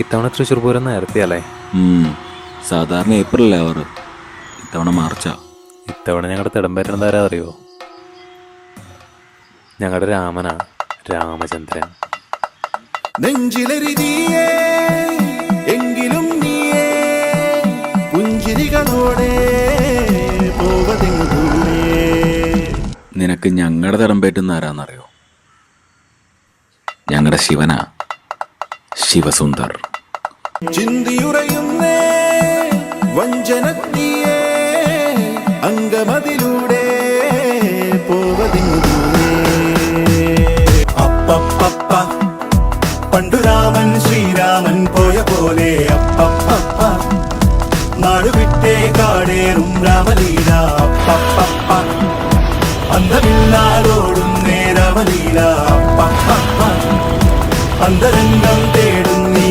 ഇത്തവണ തൃശ്ശൂർ പൂരം നേരത്തെയല്ലേ? സാധാരണ ഏപ്രിലല്ലേ ആവാറ്, ഇത്തവണ മാർച്ചാ. ഇത്തവണ ഞങ്ങളുടെ തിടമ്പേറ്റണത് ആരാ അറിയോ? ഞങ്ങളുടെ രാമനാ, രാമചന്ദ്രൻ. നെഞ്ചിലെരിതിയേ എങ്കിലും നീയേ പുഞ്ചിരികളോടെ പോവതെങ്ങു ദൂരെ. നിനക്ക് ഞങ്ങളുടെ തിടമ്പേറ്റുന്ന ആരാന്നറിയോ? ഞങ്ങളുടെ ശിവനാ, ശിവസുന്ദർ. ചിന്തിയുറയുന്നേ വഞ്ചനത്തിയേ അങ്കമതിലൂടെ പോവതെങ്ങു ദൂരെ. അപ്പപ്പ പണ്ടു രാമൻ ശ്രീരാമൻ പോയ പോലെ അപ്പപ്പ നാടുവിട്ടേ കാടേറും രാമലീല. അപ്പപ്പ അന്തമില്ലാതോടും നേരമലീല. അപ്പപ്പ അന്തരംഗം തേടും നീ